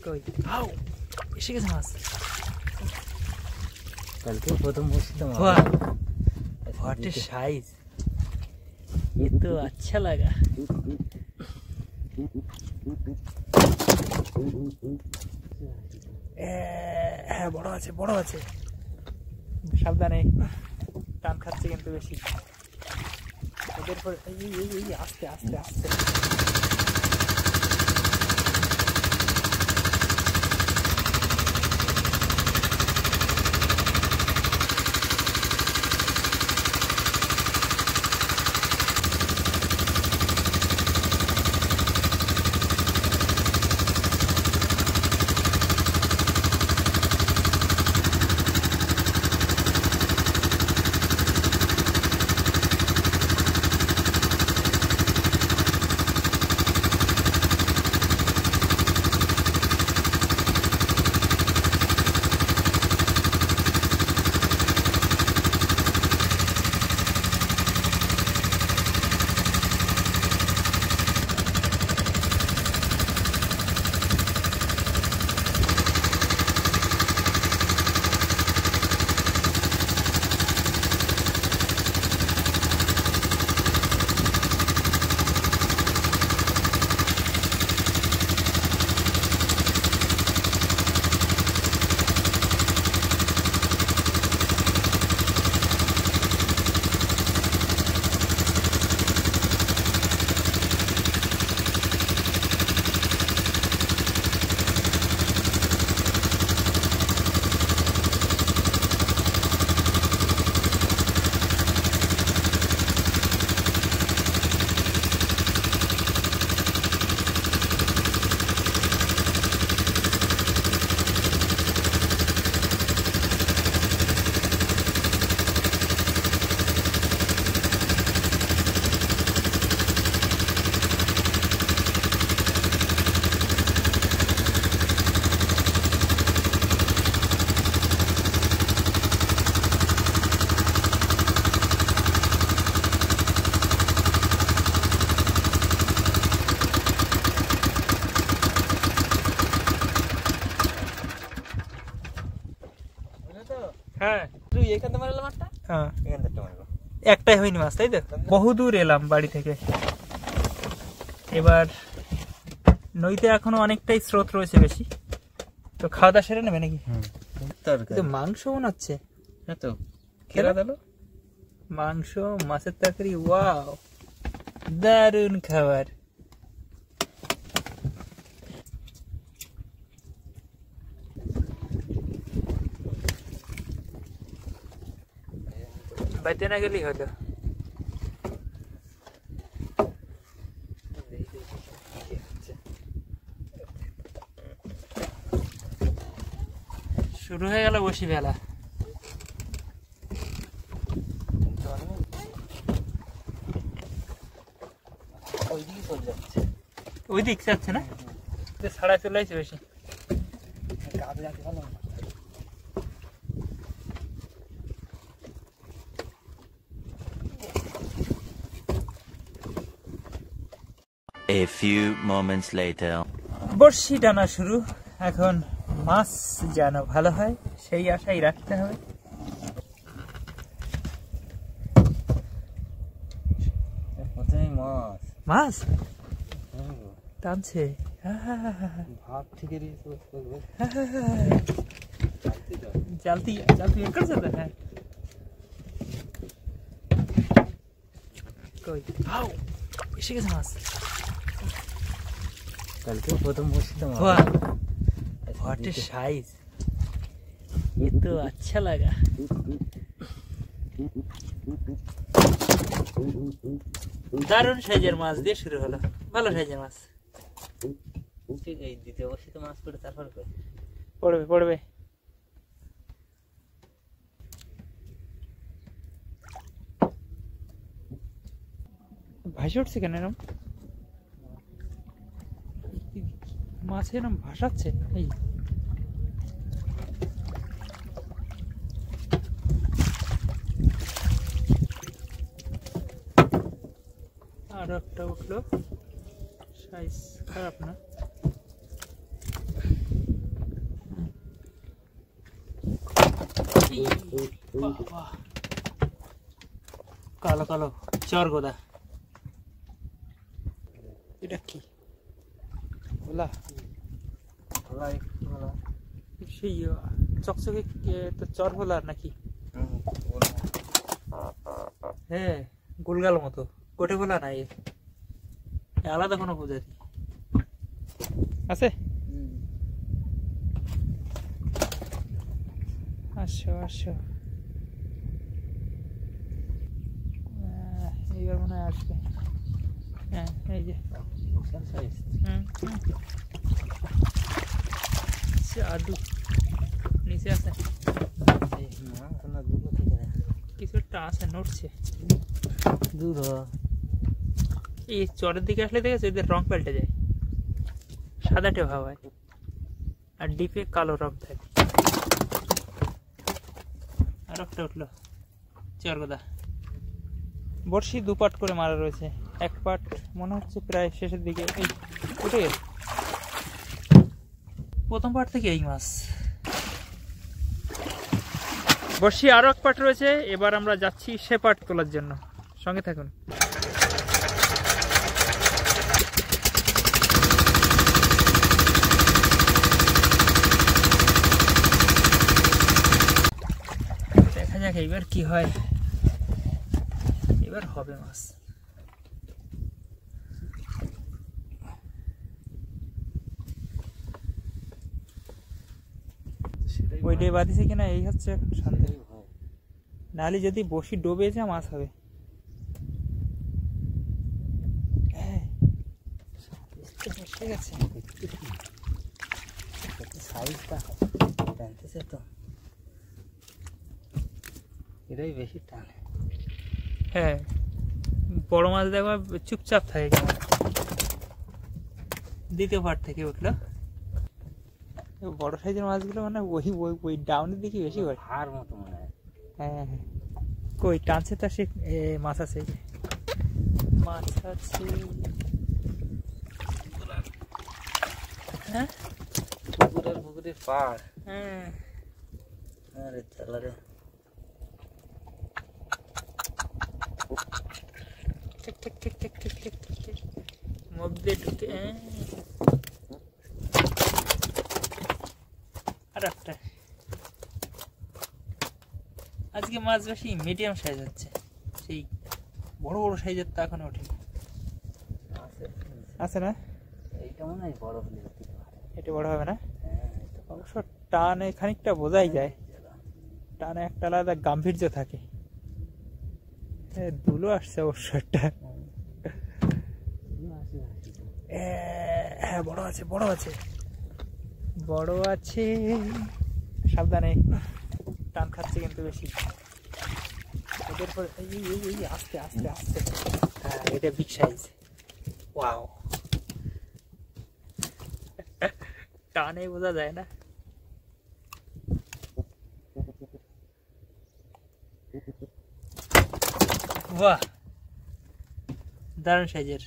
কই আও এসে গেছে মাছ কালকে প্রথম বসছিলাম व्हाट ए साइज ये तो अच्छा लगा হ্যাঁ বড় আছে সাবধানে টান খাচ্ছে কিন্তু বেশি এদের পর এই আস্তে আস্তে আস্তে একটাই হয়নি মাছ তাই তো বহুদূর এলাম বাড়ি থেকে এবার নদীতে এখনো অনেকটাই স্রোত রয়েছে বেশি তো খাওয়া দাওয়া সেরে নেবে নাকি মাংস মনে হচ্ছে মাংস মাছের তরকারি ওয়াও দারুণ খাবার বাইতে না গেলেই হলো শুরু হয়ে গেল বসি বেলা ওই দিক যাচ্ছে না ছাড়া চলে আসছে বেশি A few moments later. বর্ষি টানা শুরু এখন মাছ যেন ভালো হয় সেই আশাই রাখতে হবে মাছ টানছে জালতি জালতি করছে তো হ্যাঁ কই আও এসে গেছে মাছ কালকে প্রথম বসছিলাম व्हाट ए साइज ये तो अच्छा लगा দারুণ সাইজের মাছ দিয়ে শুরু হলো ভালো সাইজের মাছ ঠিক এই দ্বিতীয় বসে তো মাছ পড়ে তারপর পড়বে ভাসে উঠছে কেন এরকম মাছ এরকম ভাসাচ্ছে এই আর একটা উঠলো সাইজ খারাপ না বাবা, কালো কালো চরগোদা। এটা কি ভোলা? সেই চকচকে তো চর ভোলার নাকি? হ্যাঁ, গোলগাল মতো। গোটে ভোলা নাই, আলাদা কোনো প্রজাতি আছে? আসো আসো, এইবার মনে হয় আসবে। হ্যাঁ, এই যে আদু নিচে আছে, কিছু একটা আছে, নড়ছে। দূর এই চরের দিকে আসলে দেখেছো এদের রং পাল্টে যায়, সাদাটে ভাব হয় আর ডিপে কালো রং থাকে। আর একটা উঠলো চরগোদা। বড়শি 2 পাট করে মারা রয়েছে, 1 পাট মনে হচ্ছে প্রায় শেষের দিকে। এই উঠে গেছে প্রথম পাট থেকে এই মাছ। বড়শি আরো 1 পাট রয়েছে, এবার আমরা যাচ্ছি সে পাট তোলার জন্য, সঙ্গে থাকুন। দেখা যাক এইবার কি হয়, এবার হবে মাছ। ওইটাই বাঁধিছে কিনা এই হচ্ছে এখন সন্দেহ, নাহলে যদি বসি ডোবে যা মাছ হবে। এটাই বেশি টানে। হ্যাঁ, বড় মাছ দেখো চুপচাপ থাকে কেমন। দ্বিতীয় পাট থেকে উঠলো। বড় সাইজের মাছগুলো মানে ওই ডাউনের দিকে বেশি করে, হাড় মতো মনে হয়। হ্যাঁ হ্যাঁ, কই টানছে তা সে মাছ আছে, মাছ আছে। হ্যাঁ, পুকুরের পাড়। হ্যাঁ, আরে চালা রে, ঠিক ঠিক ঠিক ঠিক ঠিক ঠিক ঠিক মধ্যে ঢুকে। আর একটা আজকে মাছ বেশি মিডিয়াম সাইজ হচ্ছে, সেই বড় বড় সাইজের তো এখন ওঠে আছে না? এইটা মনে হয় বড় হলে এটা বড় হবে না? অবশ্য টানে খানিকটা বোঝাই যায়, টানে একটা আলাদা গাম্ভীর্য থাকে। দুলো আসছে অবশ্য একটা। হ্যাঁ, বড় আছে বড় আছে বড় আছে, সাবধানে, টান খাচ্ছে কিন্তু বেশি। এদের পর এই আস্তে আস্তে আস্তে। হ্যাঁ, এটা বিগ সাইজ। ওয়াও, টানে বোঝা যায় না। বাহ, দারুণ সাইজের।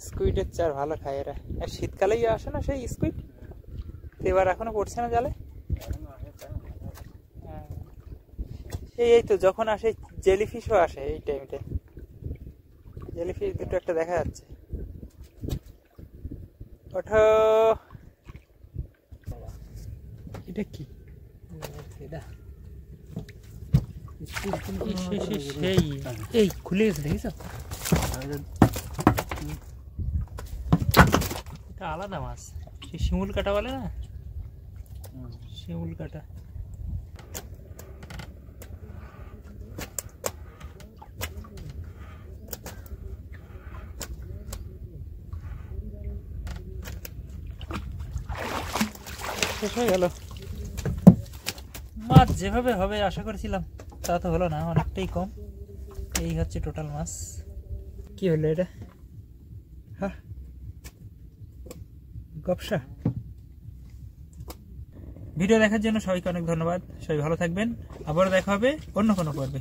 স্কুইডের চার ভালো খায় এরা, আর শীতকালেই আসে না সেই স্কুইড, এবার এখনো পড়ছে না জালে। এই তো যখন আসে জেলিফিশও আসে এই টাইমটা, জেলিফিশ দুটো একটা দেখা যাচ্ছে। ওঠো, এটা কি? সেই এই খুলে গেছে দেখেছ? এটা আলাদা মাছ, সেই শিমুল কাটা বলে না, শিমুল কাটা। শেষ হয়ে গেল। মাছ যেভাবে হবে আশা করেছিলাম তা তো হলো না, অনেকটাই কম। এই হচ্ছে টোটাল মাছ। কি হলো এটা? হ্যাঁ, গপসা। ভিডিও দেখার জন্য সবাইকে অনেক ধন্যবাদ। সবাই ভালো থাকবেন, আবারও দেখা হবে অন্য কোনো পর্বে।